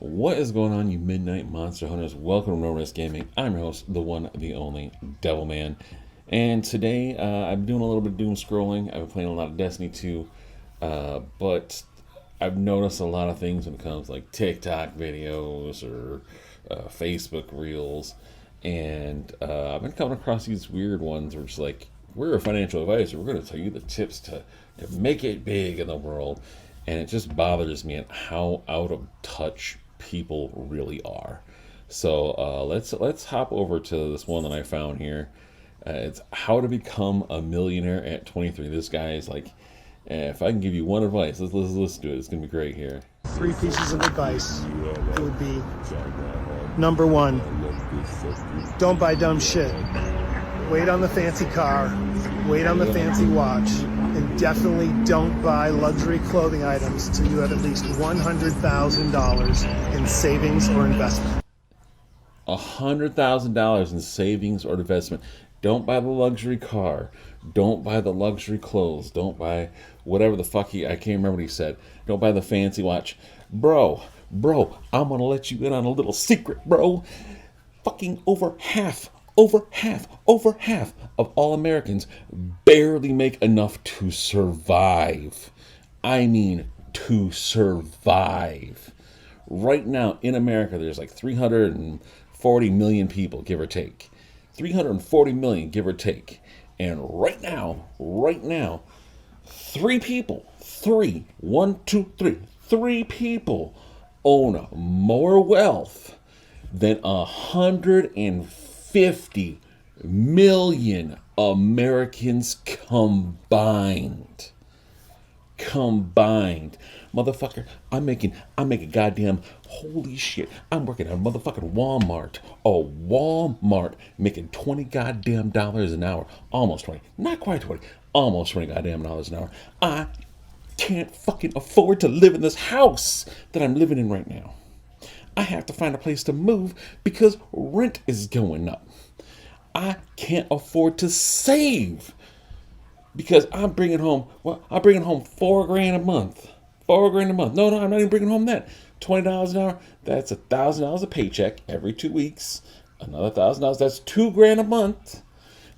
What is going on, you midnight monster hunters? Welcome to No Risk Gaming. I'm your host, the one, the only Devilman. And today, I'm doing a little bit of doom scrolling. I've been playing a lot of Destiny 2, but I've noticed a lot of things when it comes to, like, TikTok videos or Facebook Reels. And I've been coming across these weird ones where it's like, we're a financial advisor. We're going to tell you the tips to make it big in the world. And it just bothers me at how out of touch people really are. So let's hop over to this one that I found here. It's how to become a millionaire at 23. This guy is like, if I can give you one advice, let's do it. It's gonna be great here. Three pieces of advice. It would be, number one, don't buy dumb shit. Wait on the fancy car, wait on the fancy watch, and definitely don't buy luxury clothing items until you have at least $100,000 in savings or investment. $100,000 in savings or investment. Don't buy the luxury car. Don't buy the luxury clothes. Don't buy whatever the fuck I can't remember what he said. Don't buy the fancy watch. Bro, I'm gonna let you in on a little secret, bro. Fucking over half of all Americans barely make enough to survive. I mean, to survive. Right now in America, there's like 340 million people, give or take. 340 million, give or take. And right now, three people own more wealth than 150 million Americans combined. Motherfucker, I'm making goddamn, holy shit, I'm working at a motherfucking Walmart, making 20 goddamn dollars an hour. Almost 20. Not quite 20. Almost 20 goddamn dollars an hour. I can't fucking afford to live in this house that I'm living in right now. I have to find a place to move because rent is going up. I can't afford to save because I'm bringing home $4,000 a month. $4,000 a month. No, I'm not even bringing home that. $20 an hour. That's $1,000 a paycheck every 2 weeks. Another $1,000. That's $2,000 a month.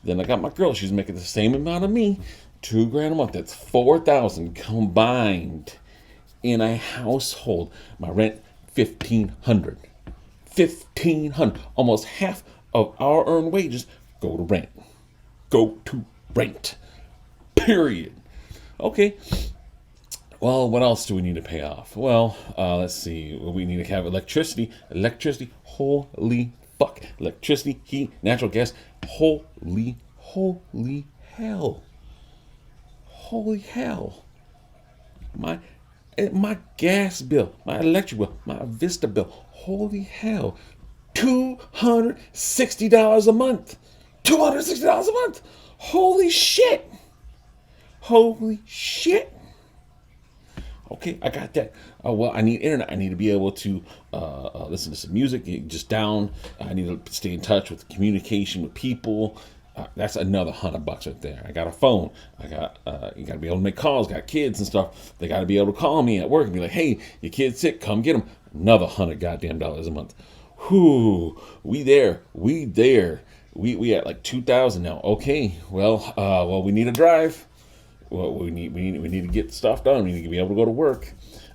Then I got my girl. She's making the same amount of me. $2,000 a month. That's $4,000 combined in a household. My rent, $1,500. $1,500. Almost half of our earned wages go to rent. Period. Okay. Well, what else do we need to pay off? Well, let's see. We need to have electricity. Holy fuck. Electricity, heat, natural gas. Holy hell. Holy hell. My gas bill, my electric bill, my Vista bill. Holy hell. $260 a month. $260 a month. Holy shit. Okay, I got that. Well, I need internet. I need to be able to listen to some music, just down. I need to stay in touch with communication with people. That's another $100 right there. I got a phone. You got to be able to make calls. Got kids and stuff. They got to be able to call me at work and be like, "Hey, your kid's sick. Come get him." Another $100 goddamn dollars a month. Whoo, we there. We at like 2,000 now. Okay, well, we need a drive. Well, we need to get stuff done. We need to be able to go to work.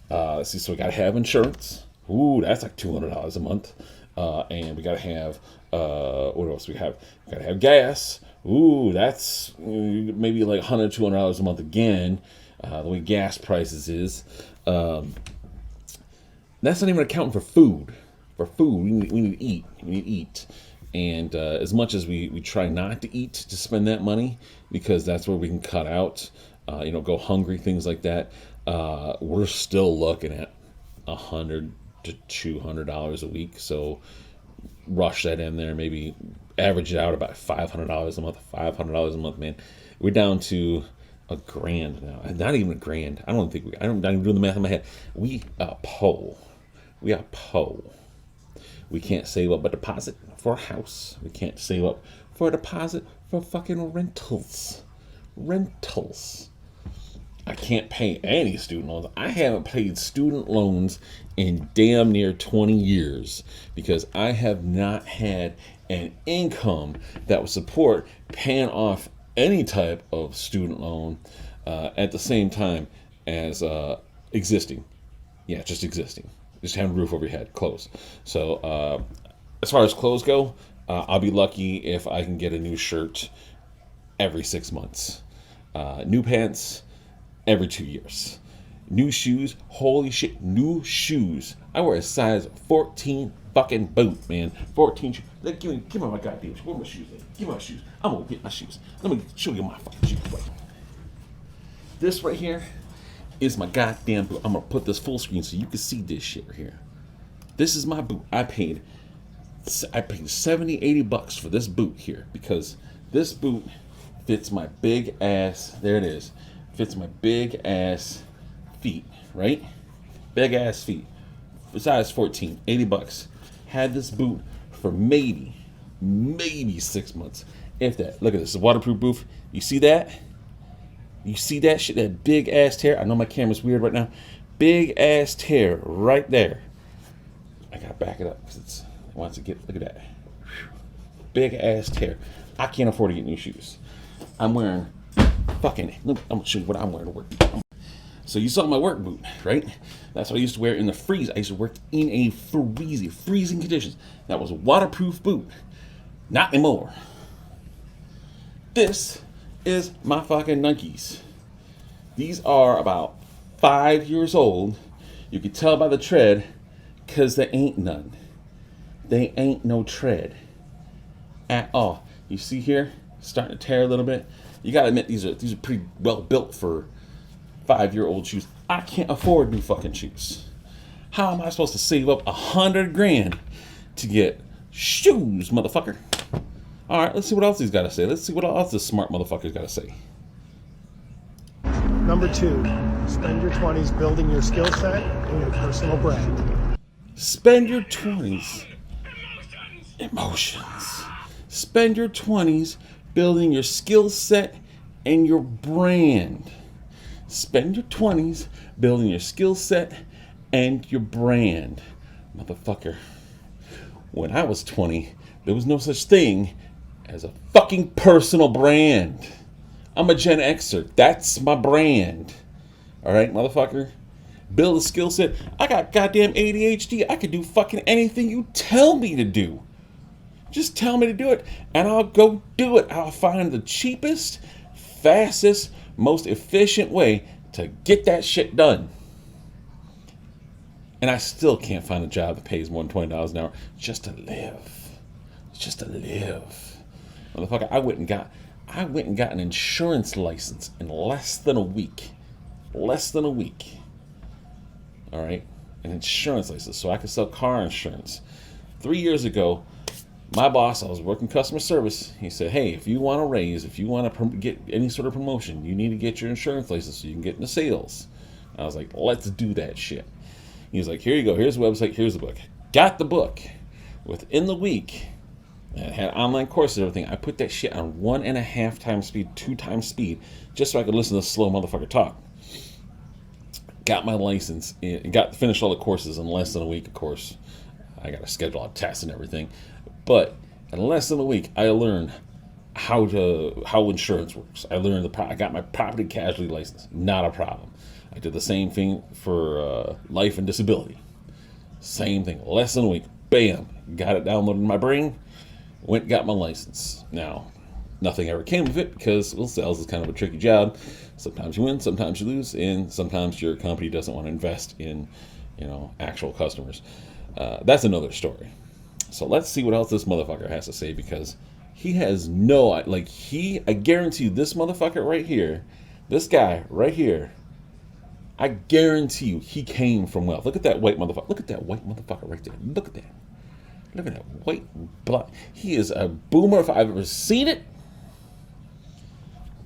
Let's see. So we got to have insurance. Ooh, that's like $200 a month. And we got to have what else? We got to have gas. Ooh, that's maybe like $100, $200 a month again. The way gas prices is. That's not even accounting for food. We need to eat. And as much as we try not to eat to spend that money, because that's where we can cut out, go hungry, things like that, we're still looking at $100 to $200 a week. So rush that in there, maybe average it out about $500 a month. $500 a month, man. We're down to $1,000 now. Not even $1,000. I'm not even doing the math in my head. We are poor. We can't save up a deposit for a house. We can't save up for a deposit for fucking rentals. I can't pay any student loans. I haven't paid student loans in damn near 20 years because I have not had an income that would support paying off any type of student loan at the same time as existing. Yeah, just existing. Just having a roof over your head, clothes. So as far as clothes go, I'll be lucky if I can get a new shirt every 6 months. New pants every 2 years. New shoes, holy shit, new shoes. I wear a size 14 fucking boot, man. 14 shoes. Give me my goddamn shoes. Where are my shoes at? Give me my shoes. I'm gonna get my shoes. Let me show you my fucking shoes. Wait. This right here is my goddamn boot. I'm gonna put this full screen so you can see this shit right here. This is my boot. I paid 70, 80 bucks for this boot here because this boot fits my big ass. There it is. Fits my big ass feet, right? Big ass feet. Size 14, 80 bucks. Had this boot for maybe 6 months. If that. Look at this. It's a waterproof boot. You see that? You see that shit? That big ass tear? I know my camera's weird right now. Big ass tear right there. I gotta back it up because it wants to get. Look at that. Big ass tear. I can't afford to get new shoes. I'm wearing fucking. I'm gonna show you what I'm wearing to work. So you saw my work boot, right? That's what I used to wear in the freeze. I used to work in a freezing conditions. That was a waterproof boot. Not anymore. This is my fucking Nikes. These are about 5 years old. You can tell by the tread, cause there ain't none. They ain't no tread at all. You see here, starting to tear a little bit. You gotta admit these are pretty well built for 5-year-old shoes. I can't afford new fucking shoes. How am I supposed to save up $100 grand to get shoes, motherfucker? All right, let's see what else he's got to say. Let's see what else this smart motherfucker's got to say. Number 2, spend your 20s building your skill set and your personal brand. Spend your 20s. Emotions. Spend your 20s building your skill set and your brand. Spend your 20s building your skill set and your brand. Motherfucker. When I was 20, there was no such thing as a fucking personal brand. I'm a Gen Xer. That's my brand. All right, motherfucker? Build a skill set. I got goddamn ADHD. I can do fucking anything you tell me to do. Just tell me to do it, and I'll go do it. I'll find the cheapest, fastest, most efficient way to get that shit done. And I still can't find a job that pays more than $20 an hour just to live. Just to live. Motherfucker, I went and got an insurance license in less than a week. Less than a week. All right? An insurance license so I could sell car insurance. 3 years ago, my boss, I was working customer service. He said, hey, if you want a raise, if you want to get any sort of promotion, you need to get your insurance license so you can get into sales. I was like, let's do that shit. He was like, here you go. Here's the website. Here's the book. Got the book. Within the week, and had online courses and everything. I put that shit on 1.5 times speed, 2 times speed, just so I could listen to this slow motherfucker talk. Got my license and finished all the courses in less than a week, of course. I got to schedule out tests and everything. But in less than a week, I learned how insurance works. I got my property casualty license. Not a problem. I did the same thing for life and disability. Same thing. Less than a week. Bam. Got it downloaded in my brain. Went and got my license. Now, nothing ever came of it because, well, sales is kind of a tricky job. Sometimes you win, sometimes you lose, and sometimes your company doesn't want to invest in, actual customers. That's another story. So let's see what else this motherfucker has to say, because he has I guarantee you, this motherfucker right here, this guy right here, I guarantee you he came from wealth. Look at that white motherfucker. Look at that white motherfucker right there. Look at that. Look at that white blood. He is a boomer if I've ever seen it.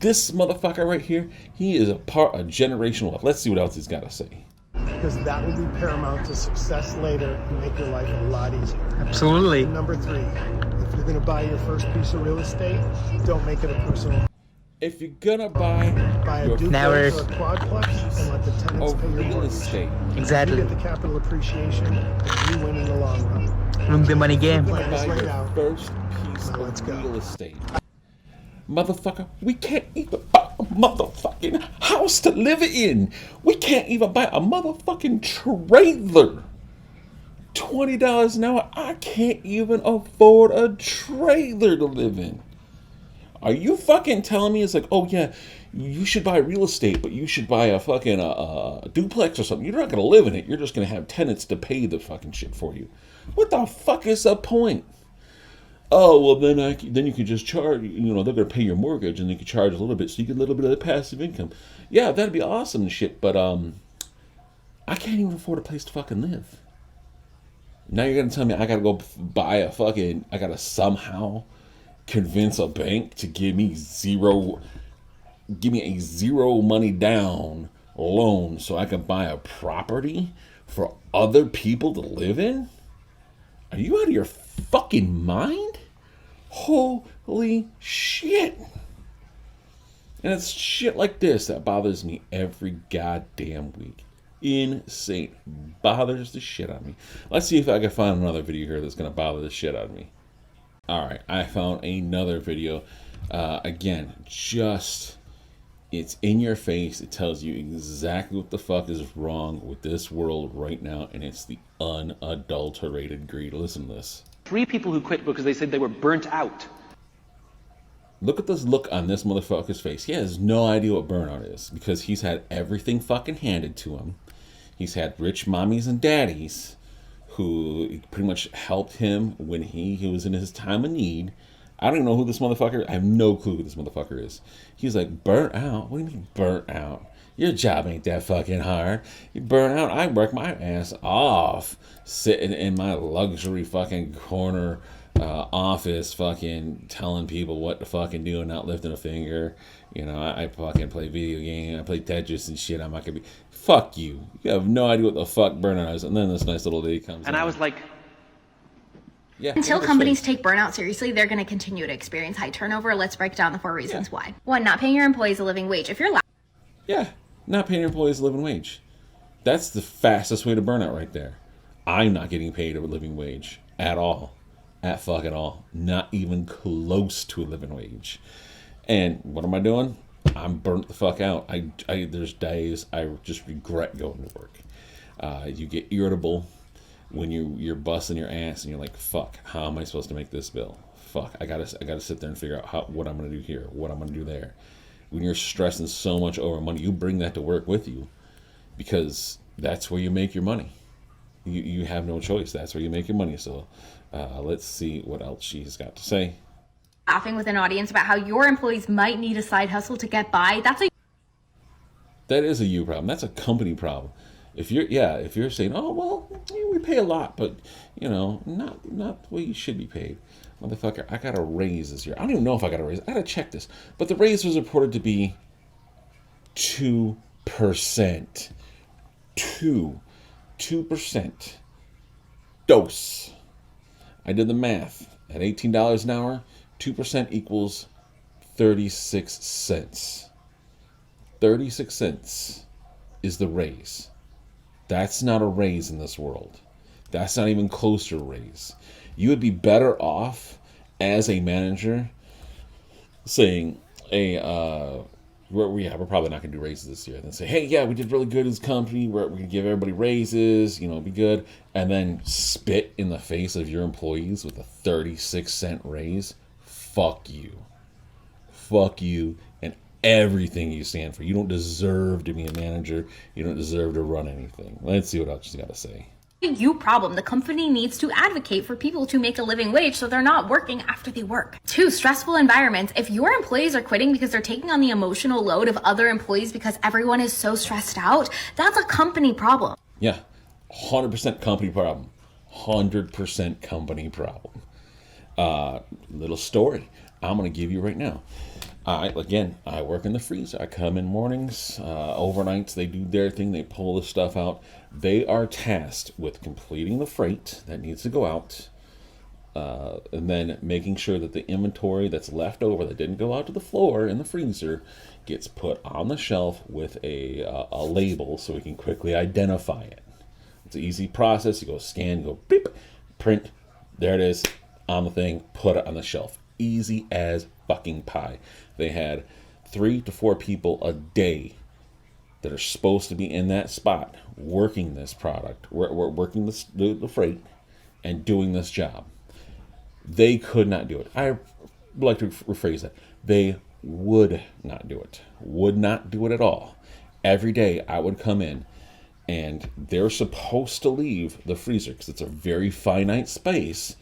This motherfucker right here, he is a part of generational wealth. Let's see what else he's got to say. Because that will be paramount to success later and make your life a lot easier. Absolutely. And number 3, if you're going to buy your first piece of real estate, don't make it a personal. If you're gonna buy Buy a your duplex Never. or a quadplex and let the tenants of pay your real mortgage. estate, You Exactly. get the capital appreciation, and you win in the long run. Look the money game. you're gonna Plan is buy laid your out. first piece Now let's of go. real estate, motherfucker, we can't even buy a motherfucking house to live in. We can't even buy a motherfucking trailer. $20 an hour. I can't even afford a trailer to live in. Are you fucking telling me it's like, oh yeah, you should buy real estate, but you should buy a fucking duplex or something? You're not gonna live in it. You're just gonna have tenants to pay the fucking shit for you. What the fuck is the point? Oh well, then you could just charge. You know, they're gonna pay your mortgage, and they could charge a little bit, so you get a little bit of the passive income. Yeah, that'd be awesome and shit. But I can't even afford a place to fucking live. Now you're gonna tell me I gotta go buy a fucking. I gotta somehow convince a bank to give me a zero money down loan so I can buy a property for other people to live in? Are you out of your fucking mind? Holy shit. And it's shit like this that bothers me every goddamn week. Insane. Bothers the shit out of me. Let's see if I can find another video here that's going to bother the shit out of me. Alright, I found another video. Again, it's in your face. It tells you exactly what the fuck is wrong with this world right now, and it's the unadulterated greed. Listen to this. 3 people who quit because they said they were burnt out. Look at this look on this motherfucker's face. He has no idea what burnout is because he's had everything fucking handed to him. He's had rich mommies and daddies who pretty much helped him when he was in his time of need. I don't even know who this motherfucker. I have no clue who this motherfucker is. He's like, burnt out? What do you mean burnt out? Your job ain't that fucking hard. You burn out? I work my ass off sitting in my luxury fucking corner office fucking telling people what to fucking do and not lifting a finger. You know, I fucking play video game. I play Tetris and shit. I'm not gonna be... Fuck you. You have no idea what the fuck burnout is. And then this nice little lady comes And in. I was like, Yeah, Until companies take burnout seriously, they're going to continue to experience high turnover. Let's break down the 4 reasons why. 1, not paying your employees a living wage. If you're Yeah, not paying your employees a living wage. That's the fastest way to burnout right there. I'm not getting paid a living wage at all. At fucking all. Not even close to a living wage. And what am I doing? I'm burnt the fuck out. There's days I just regret going to work. You get irritable when you're busting your ass and you're like, fuck, how am I supposed to make this bill? Fuck, I gotta sit there and figure out what I'm gonna do here, what I'm gonna do there. When you're stressing so much over money, you bring that to work with you because that's where you make your money. You have no choice. That's where you make your money. So let's see what else she's got to say. laughing with an audience about how your employees might need a side hustle to get by, That is a you problem. That's a company problem. If you're saying, oh well, we pay a lot, but you know, not the way you should be paid, motherfucker. I got a raise this year. I don't even know if I got a raise. I gotta check this. But the raise was reported to be 2%. 2%. Dose. I did the math. At $18 an hour, 2% equals 36 cents. 36 cents is the raise. That's not a raise in this world. That's not even close to a raise. You would be better off as a manager saying, hey, we're probably not going to do raises this year. Then say, hey, yeah, we did really good as a company. We're going to give everybody raises, be good. And then spit in the face of your employees with a 36-cent raise. Fuck you. Fuck you and everything you stand for. You don't deserve to be a manager. You don't deserve to run anything. Let's see what else she's got to say. you problem. The company needs to advocate for people to make a living wage so they're not working after they work. 2, stressful environments. If your employees are quitting because they're taking on the emotional load of other employees because everyone is so stressed out, that's a company problem. Yeah, 100% company problem. 100% company problem. Little story I'm going to give you right now. I work in the freezer. I come in mornings, overnights, they do their thing, they pull the stuff out. They are tasked with completing the freight that needs to go out, And then making sure that the inventory that's left over that didn't go out to the floor in the freezer gets put on the shelf with a label so we can quickly identify it. It's an easy process. You go scan, go beep, print, there it is on the thing, put it on the shelf. Easy as fucking pie. They had 3 to 4 people a day that are supposed to be in that spot working this product, working the freight and doing this job. They could not do it. I would like to rephrase that. They would not do it. Would not do it at all. Every day I would come in and they're supposed to leave the freezer because it's a very finite space,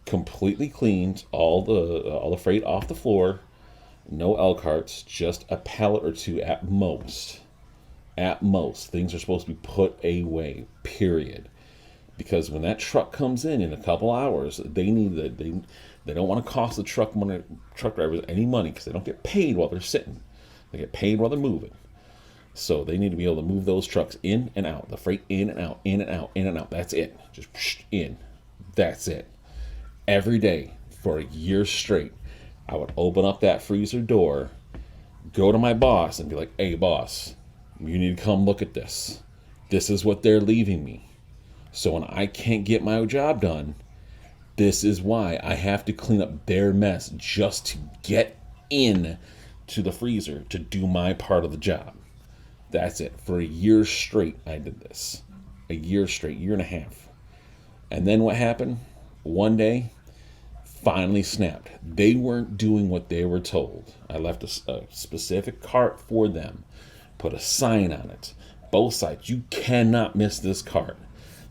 completely cleaned, all the freight off the floor, no L carts, just a pallet or two at most. At most, things are supposed to be put away, period. Because when that truck comes in a couple hours, they don't want to cost the truck drivers any money because they don't get paid while they're sitting. They get paid while they're moving. So they need to be able to move those trucks in and out, the freight in and out, in and out, in and out. That's it. Just in. That's it. Every day for a year straight, I would open up that freezer door, go to my boss and be like, hey, boss, you need to come look at this. This is what they're leaving me. So when I can't get my job done, this is why I have to clean up their mess just to get in to the freezer to do my part of the job. That's it. For a year straight, I did this. A year straight, year and a half. And then what happened? One day, finally snapped. They weren't doing what they were told. I left a specific cart for them. Put a sign on it. Both sides. You cannot miss this cart.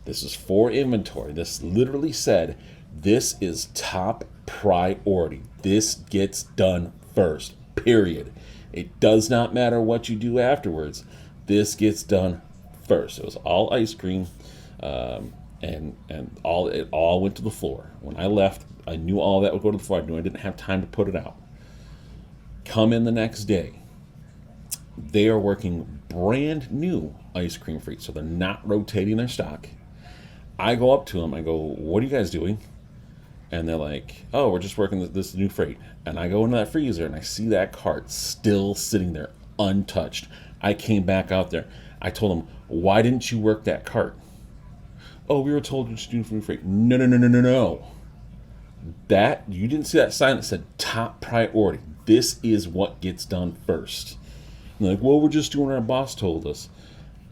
This is for inventory. This literally said, this is top priority. This gets done first, period. It does not matter what you do afterwards. This gets done first. It was all ice cream, and it all went to the floor. When I left, I knew all that would go to the floor. I knew I didn't have time to put it out. Come in the next day. They are working brand new ice cream freight, so they're not rotating their stock. I go up to them. I go, what are you guys doing? And they're like, oh, we're just working this new freight. And I go into that freezer and I see that cart still sitting there untouched. I came back out there. I told them, why didn't you work that cart? Oh, we were told to just do new freight. No. That, you didn't see that sign that said top priority. This is what gets done first. And they're like, well, we're just doing what our boss told us.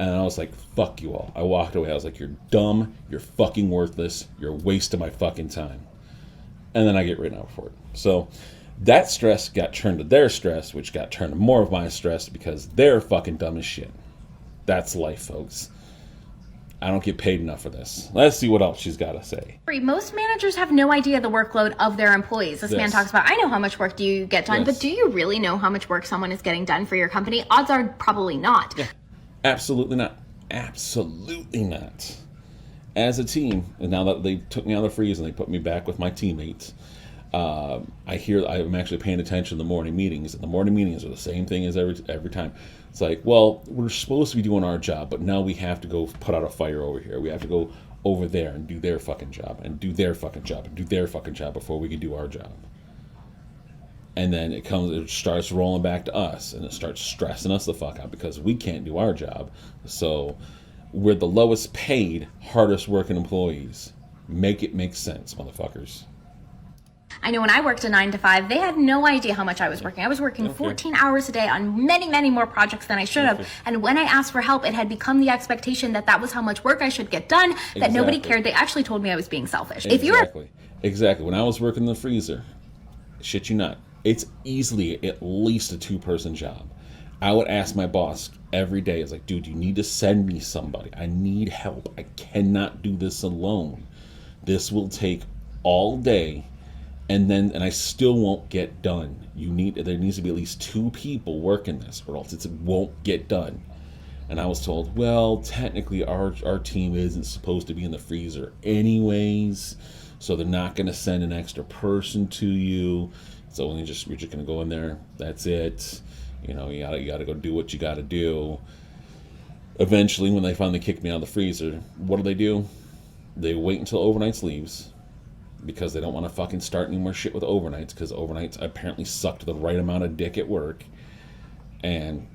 And I was like, fuck you all. I walked away. I was like, you're dumb. You're fucking worthless. You're wasting my fucking time. And then I get written out for it. So that stress got turned to their stress, which got turned to more of my stress because they're fucking dumb as shit. That's life, folks. I don't get paid enough for this. Let's see what else she's got to say. Most managers have no idea the workload of their employees. This man talks about, I know how much work do you get done, but do you really know how much work someone is getting done for your company? Odds are probably not. Yeah. Absolutely not. Absolutely not. As a team, and now that they took me out of the freeze and they put me back with my teammates, I'm actually paying attention to the morning meetings, and the morning meetings are the same thing as every time. It's like, well, we're supposed to be doing our job, but now we have to go put out a fire over here. We have to go over there and do their fucking job, and do their fucking job, and do their fucking job before we can do our job. And then it starts rolling back to us, and it starts stressing us the fuck out because we can't do our job. So we're the lowest paid, hardest working employees. Make it make sense, motherfuckers. I know when I worked a 9 to 5, they had no idea how much I was working. I was working 14 hours a day on many, many more projects than I should have. And when I asked for help, it had become the expectation that was how much work I should get done, that nobody cared. They actually told me I was being selfish. Exactly. When I was working in the freezer, shit you not, it's easily at least a 2-person job. I would ask my boss every day, it's like, dude, you need to send me somebody. I need help. I cannot do this alone. This will take all day, and I still won't get done. There needs to be at least 2 people working this, or else it won't get done. And I was told, well, technically our team isn't supposed to be in the freezer anyways, so they're not going to send an extra person to you. So you're just going to go in there. That's it. You got to go do what you got to do. Eventually, when they finally kicked me out of the freezer, what do? They wait until overnight leaves. because they don't want to fucking start any more shit with overnights, because overnights apparently sucked the right amount of dick at work. And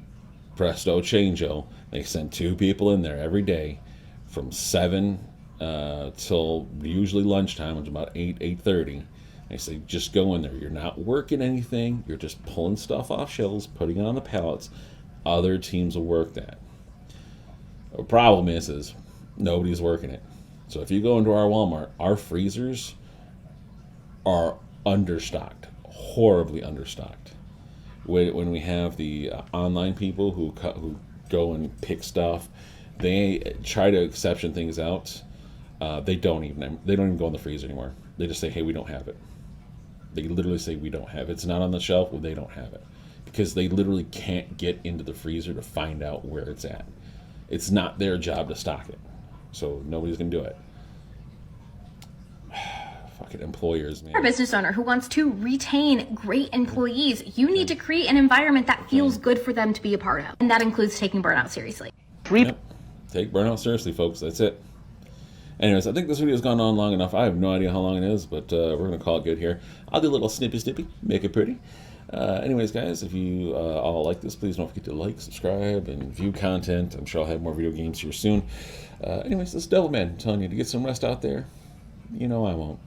presto changeo, they send 2 people in there every day from 7 till usually lunchtime, which is about 8:30. They say, just go in there. You're not working anything. You're just pulling stuff off shelves, putting it on the pallets. Other teams will work that. The problem is nobody's working it. So if you go into our Walmart, our freezers are understocked, horribly understocked. When we have the online people who go and pick stuff, they try to exception things out. They don't even go in the freezer anymore. They just say, hey, we don't have it. They literally say, we don't have it. It's not on the shelf. Well, they don't have it, because they literally can't get into the freezer to find out where it's at. It's not their job to stock it, so nobody's gonna do it. Fucking employers, man. You're a business owner who wants to retain great employees. You need to create an environment that feels good for them to be a part of, and that includes taking burnout seriously. Yep. Take burnout seriously, folks. That's it. Anyways, I think this video has gone on long enough. I have no idea how long it is, but we're going to call it good here. I'll do a little snippy, make it pretty. Anyways, guys, if you all like this, please don't forget to like, subscribe, and view content. I'm sure I'll have more video games here soon. Anyways, this is Devilman telling you to get some rest out there. You know I won't.